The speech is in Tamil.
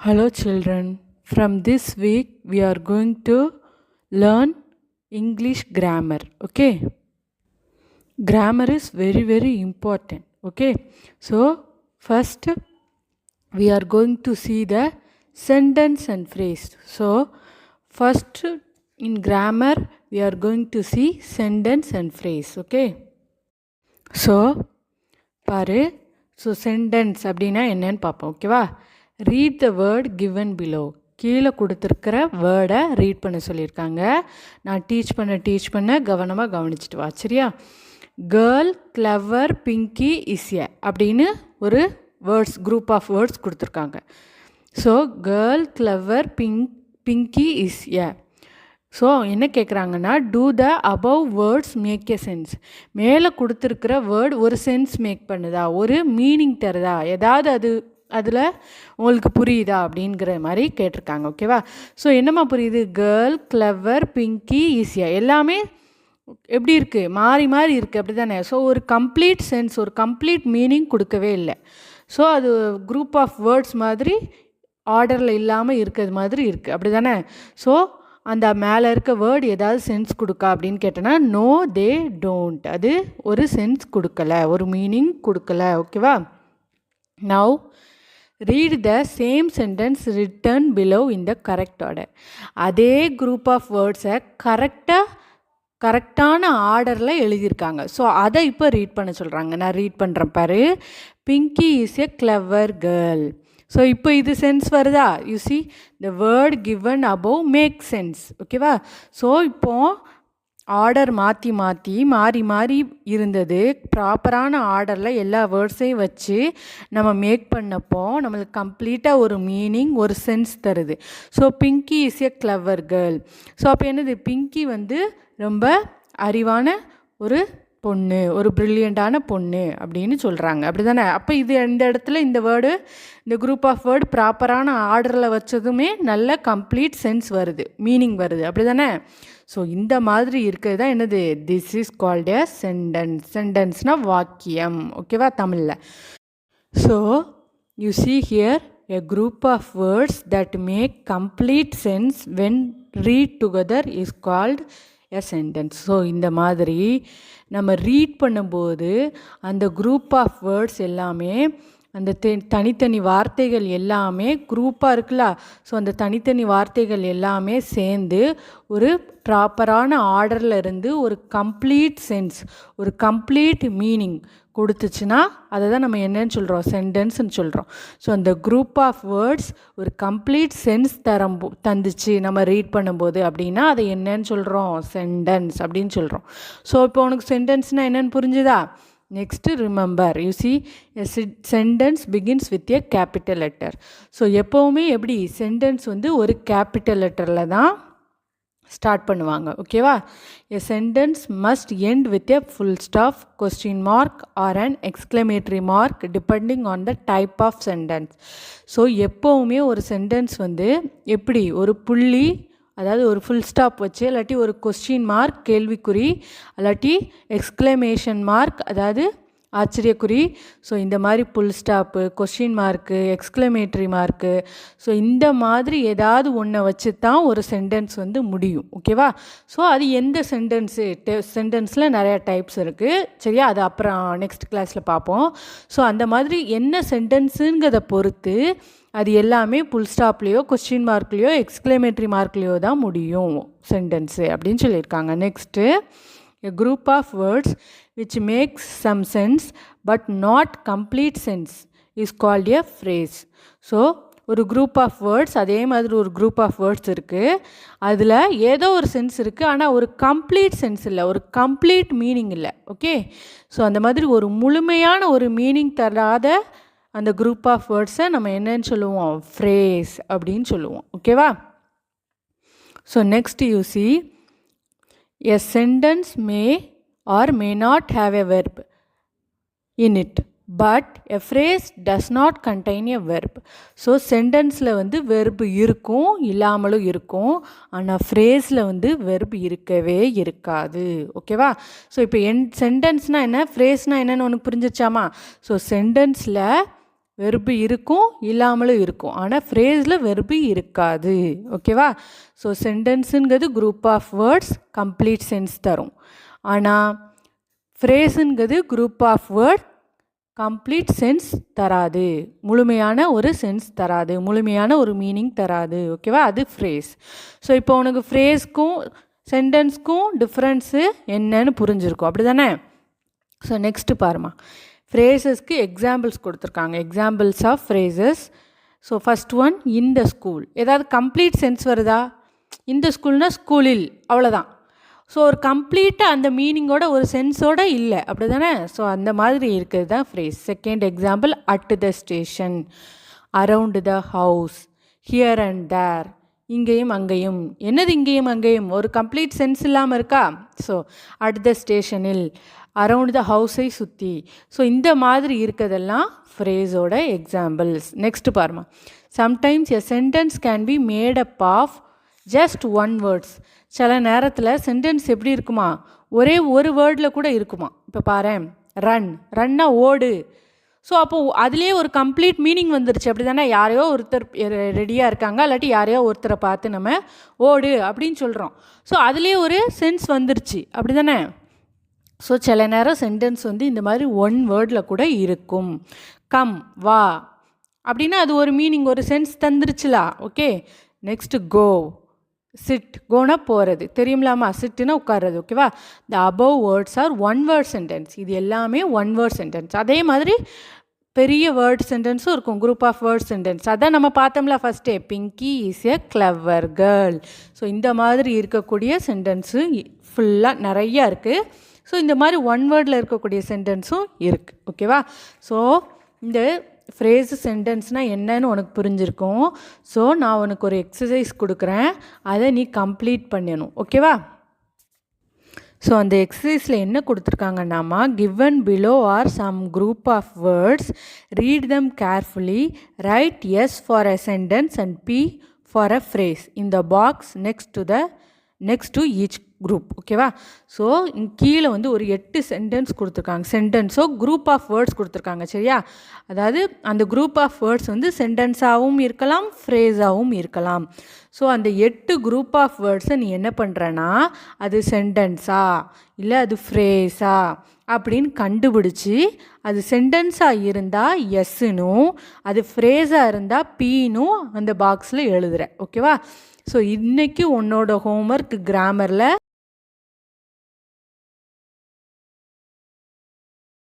Hello children, from this week we are going to learn English grammar, okay? Grammar is very important, okay? So first we are going to see the sentence and phrase. So first in grammar we are going to see sentence and phrase, okay? So பாரு ஸோ சென்டென்ஸ் அப்படின்னா என்னன்னு பார்ப்போம் ஓகேவா. Read the word given below, கீழே கொடுத்துருக்கிற வேர்டை ரீட் பண்ண சொல்லியிருக்காங்க. நான் டீச் பண்ண கவனமாக கவனிச்சிட்டு வா சரியா. கேர்ள், கிளவர், பிங்கி, இஸ்ய அப்படின்னு ஒரு வேர்ட்ஸ் குரூப் ஆஃப் வேர்ட்ஸ் கொடுத்துருக்காங்க. ஸோ கேர்ள், கிளவர், பிங்கி, இஸ்ய. ஸோ என்ன கேட்குறாங்கன்னா, to the above words make a sense. மேலே கொடுத்துருக்கிற வேர்ட் ஒரு சென்ஸ் மேக் பண்ணுதா, ஒரு மீனிங் தருதா, ஏதாவது அதில் உங்களுக்கு புரியுதா அப்படிங்கிற மாதிரி கேட்டிருக்காங்க ஓகேவா. ஸோ என்னம்மா புரியுது, கேர்ள், கிளவர், பிங்கி, ஈஸியா எல்லாமே எப்படி இருக்குது, மாறி இருக்குது அப்படி தானே. ஸோ ஒரு கம்ப்ளீட் சென்ஸ், ஒரு கம்ப்ளீட் மீனிங் கொடுக்கவே இல்லை. ஸோ அது குரூப் ஆஃப் வேர்ட்ஸ் மாதிரி ஆர்டரில் இல்லாமல் இருக்கிறது மாதிரி இருக்குது அப்படி தானே. ஸோ அந்த மேலே இருக்க வேர்டு ஏதாவது சென்ஸ் கொடுக்கா அப்படின்னு கேட்டோன்னா, நோ தே டோன்ட், அது ஒரு சென்ஸ் கொடுக்கலை, ஒரு மீனிங் கொடுக்கலை ஓகேவா. Now read the same sentence written below in the correct order. அதே குரூப் ஆஃப் வேர்ட்ஸை கரெக்டான ஆர்டரில் எழுதியிருக்காங்க. ஸோ அதை இப்போ ரீட் பண்ண சொல்கிறாங்க. நான் ரீட் பண்ணுறேன் பாரு. Pinky is a clever girl. So இப்போ இது சென்ஸ் வருதா, you see the word given above make sense ஓகேவா. ஸோ இப்போது ஆர்டர் மாறி இருந்தது. ப்ராப்பரான ஆர்டரில் எல்லா வேர்ட்ஸையும் வச்சு நம்ம மேக் பண்ணப்போ நம்மளுக்கு கம்ப்ளீட்டாக ஒரு மீனிங், ஒரு சென்ஸ் தருது. So Pinki is a clever girl. So அப்போ என்னது, பிங்கி வந்து ரொம்ப அறிவான ஒரு பொண்ணு, ஒரு ப்ரில்லியண்ட்டான பொண்ணு அப்படின்னு சொல்கிறாங்க அப்படி தானே. அப்போ இது இந்த இடத்துல இந்த வேர்டு, இந்த குரூப் ஆஃப் வேர்டு ப்ராப்பரான ஆர்டரில் வச்சதுமே நல்ல கம்ப்ளீட் சென்ஸ் வருது, மீனிங் வருது அப்படி தானே. ஸோ இந்த மாதிரி இருக்கிறது தான் என்னது, this is called a sentence. சென்டென்ஸ்னால் வாக்கியம் ஓகேவா தமிழில். So you see here a group of words that make complete sense when read together is called a sentence. So இந்த மாதிரி நம்ம ரீட் பண்ணும்போது அந்த குரூப் ஆஃப் வேர்ட்ஸ் எல்லாமே, அந்த தனித்தனி வார்த்தைகள் எல்லாமே குரூப்பாக இருக்குல்ல. ஸோ அந்த தனித்தனி வார்த்தைகள் எல்லாமே சேர்ந்து ஒரு ப்ராப்பரான ஆர்டரில் இருந்து ஒரு கம்ப்ளீட் சென்ஸ், ஒரு கம்ப்ளீட் மீனிங் கொடுத்துச்சுன்னா அதை தான் நம்ம என்னன்னு சொல்கிறோம், சென்டென்ஸ்ன்னு சொல்கிறோம். ஸோ அந்த குரூப் ஆஃப் வேர்ட்ஸ் ஒரு கம்ப்ளீட் சென்ஸ் தந்துச்சு நம்ம ரீட் பண்ணும்போது அப்படின்னா அதை என்னன்னு சொல்கிறோம், சென்டென்ஸ் அப்படின்னு சொல்கிறோம். ஸோ இப்போ உனக்கு சென்டென்ஸ்னால் என்னென்னு புரிஞ்சுதா. Next remember, you C A sentence begins with a capital letter. So எப்போவுமே எப்படி சென்டென்ஸ் வந்து ஒரு கேபிட்டல் லெட்டரில் தான் ஸ்டார்ட் பண்ணுவாங்க ஓகேவா. A sentence must end with a full stop, question mark or an exclamatory mark depending on the type of sentence. So எப்போவுமே ஒரு சென்டென்ஸ் வந்து எப்படி ஒரு புள்ளி, அதாவது ஒரு ஃபுல் ஸ்டாப் வச்சு, இல்லாட்டி ஒரு கொஸ்டின் மார்க் கேள்விக்குறி, இல்லாட்டி எக்ஸ்க்ளமேஷன் மார்க் அதாவது ஆச்சரியக்குறி. ஸோ இந்த மாதிரி full stop, question mark, exclamatory mark, so இந்த மாதிரி ஏதாவது ஒன்றை வச்சு தான் ஒரு சென்டென்ஸ் வந்து முடியும் ஓகேவா. ஸோ அது எந்த சென்டென்ஸில் நிறையா டைப்ஸ் இருக்குது சரியா, அது அப்புறம் நெக்ஸ்ட் கிளாஸில் பார்ப்போம். ஸோ அந்த மாதிரி என்ன சென்டென்ஸுங்கிறத பொறுத்து அது எல்லாமே ஃபுல் ஸ்டாப்லேயோ, கொஸ்டின் மார்க்லேயோ, எக்ஸ்க்ளமேட்டரி மார்க்லேயோ தான் முடியும் சென்டென்ஸு அப்படின்னு சொல்லியிருக்காங்க. Next a group of words which makes some sense but not complete sense is called a phrase. So ஒரு குரூப் ஆஃப் வேர்ட்ஸ், அதே மாதிரி ஒரு குரூப் ஆஃப் வேர்ட்ஸ் இருக்குது, அதில் ஏதோ ஒரு சென்ஸ் இருக்குது ஆனால் ஒரு கம்ப்ளீட் சென்ஸ் இல்லை, ஒரு கம்ப்ளீட் மீனிங் இல்லை ஓகே. ஸோ அந்த மாதிரி ஒரு முழுமையான ஒரு மீனிங் தராத அந்த குரூப் ஆஃப் வேர்ட்ஸை நம்ம என்னன்னு சொல்லுவோம், ஃப்ரேஸ் அப்படின்னு சொல்லுவோம் ஓகேவா. So next you see a sentence may or may not have a verb in it, but a phrase does not contain a verb. So சென்டென்ஸில் வந்து வெர்ப் இருக்கும், இல்லாமலும் இருக்கும், ஆனால் ஃப்ரேஸில் வந்து வெர்ப் இருக்கவே இருக்காது ஓகேவா. ஸோ இப்போ சென்டென்ஸ்னால் என்ன, ஃப்ரேஸ்னால் என்னென்னு உனக்கு புரிஞ்சிச்சாமா. ஸோ சென்டென்ஸில் வெர்பு இருக்கும் இல்லாமலும் இருக்கும். ஆனால் ஃப்ரேஸில் வெர்பு இருக்காது. ஓகேவா? ஸோ சென்டென்ஸுங்கிறது group of words complete sense தரும். ஆனால் ஃப்ரேஸுங்கிறது group of word complete sense தராது. முழுமையான ஒரு சென்ஸ் தராது, முழுமையான ஒரு மீனிங் தராது. ஓகேவா? அது ஃப்ரேஸ். ஸோ இப்போ உனக்கு ஃப்ரேஸ்க்கும் சென்டென்ஸ்க்கும் டிஃப்ரென்ஸு என்னன்னு புரிஞ்சிருக்கும், அப்படி தானே? ஸோ நெக்ஸ்ட்டு பாருமா, ஃப்ரேசஸ்க்கு எக்ஸாம்பிள்ஸ் கொடுத்துருக்காங்க. Examples of phrases. So first one, in the school. ஏதாவது கம்ப்ளீட் சென்ஸ் வருதா? இந்த ஸ்கூல்னால் ஸ்கூலில், அவ்வளோதான். ஸோ ஒரு கம்ப்ளீட்டாக அந்த மீனிங்கோட ஒரு சென்ஸோட இல்லை, அப்படி தானே? ஸோ அந்த மாதிரி இருக்கிறது தான் phrase. Second example, at the station, around the house, here and there, இங்கேயும் அங்கேயும். என்னது இங்கேயும் அங்கேயும்? ஒரு கம்ப்ளீட் சென்ஸ் இல்லாமல் இருக்கா? ஸோ அட் த ஸ்டேஷனில், அரவுண்ட் த ஹவுஸை சுற்றி. ஸோ இந்த மாதிரி இருக்கிறதெல்லாம் ஃப்ரேஸோட எக்ஸாம்பிள்ஸ். நெக்ஸ்ட் பாருமா, sometimes a sentence can be made up of just one words. சில நேரத்தில் சென்டென்ஸ் எப்படி இருக்குமா, ஒரே ஒரு வேர்டில் கூட இருக்குமா. இப்போ பாரேன், ரன், ரன்னா ஓடு. ஸோ அப்போது அதுலேயே ஒரு கம்ப்ளீட் மீனிங் வந்துருச்சு, அப்படி தானே? யாரையோ ஒருத்தர் ரெடியாக இருக்காங்க, இல்லாட்டி யாரையோ ஒருத்தரை பார்த்து நம்ம ஓடு அப்படின்னு சொல்கிறோம். ஸோ அதுலேயே ஒரு சென்ஸ் வந்துருச்சு, அப்படி தானே? ஸோ சில நேரம் சென்டென்ஸ் வந்து இந்த மாதிரி ஒன் வேர்டில் கூட இருக்கும். கம், வா அப்படின்னா அது ஒரு மீனிங், ஒரு சென்ஸ் தந்துருச்சுலா. ஓகே. நெக்ஸ்ட்டு கோ, சிட், கோனா போகிறது, தெரியும்லாமா? சிட்டுனா உட்கார்றது. ஓகேவா? த above words R one word sentence. இது எல்லாமே ஒன் வேர்ட் சென்டென்ஸ். அதே மாதிரி பெரிய வேர்ட் சென்டென்ஸும் இருக்கும், குரூப் ஆஃப் வேர்ட் சென்டென்ஸ். அதான் நம்ம பார்த்தோம்ல ஃபஸ்ட்டே, Pinki is a clever girl. So இந்த மாதிரி இருக்கக்கூடிய சென்டென்ஸு ஃபுல்லாக நிறையா இருக்குது. ஸோ இந்த மாதிரி ஒன் வேர்டில் இருக்கக்கூடிய சென்டென்ஸும் இருக்குது. ஓகேவா? ஸோ இந்த ஃப்ரேஸு சென்டென்ஸ்னால் என்னன்னு உனக்கு புரிஞ்சிருக்கும். ஸோ நான் உனக்கு ஒரு எக்ஸசைஸ் கொடுக்குறேன், அதை நீ கம்ப்ளீட் பண்ணணும். ஓகேவா? ஸோ அந்த எக்ஸசைஸில் என்ன கொடுத்துருக்காங்கன்னாமா, given below are some group of words, read them carefully, write S for a sentence and P for a phrase in the box next to each group. ஓகேவா? ஸோ கீழே வந்து ஒரு 8 சென்டென்ஸ் கொடுத்துருக்காங்க. சென்டென்ஸோ குரூப் ஆஃப் வேர்ட்ஸ் கொடுத்துருக்காங்க. சரியா? அதாவது அந்த குரூப் ஆஃப் வேர்ட்ஸ் வந்து சென்டென்ஸாகவும் இருக்கலாம், ஃப்ரேஸாகவும் இருக்கலாம். ஸோ அந்த 8 குரூப் ஆஃப் வேர்ட்ஸை நீ என்ன பண்ணுறன்னா, அது சென்டென்ஸா இல்லை அது ஃப்ரேஸா அப்படின்னு கண்டுபிடிச்சி, அது சென்டென்ஸாக இருந்தால் எஸ்ஸுனும், அது ஃப்ரேஸாக இருந்தால் பீனும் அந்த பாக்ஸில் எழுதுகிற. ஓகேவா? ஸோ இன்றைக்கி உன்னோட ஹோம்ஒர்க் கிராமரில்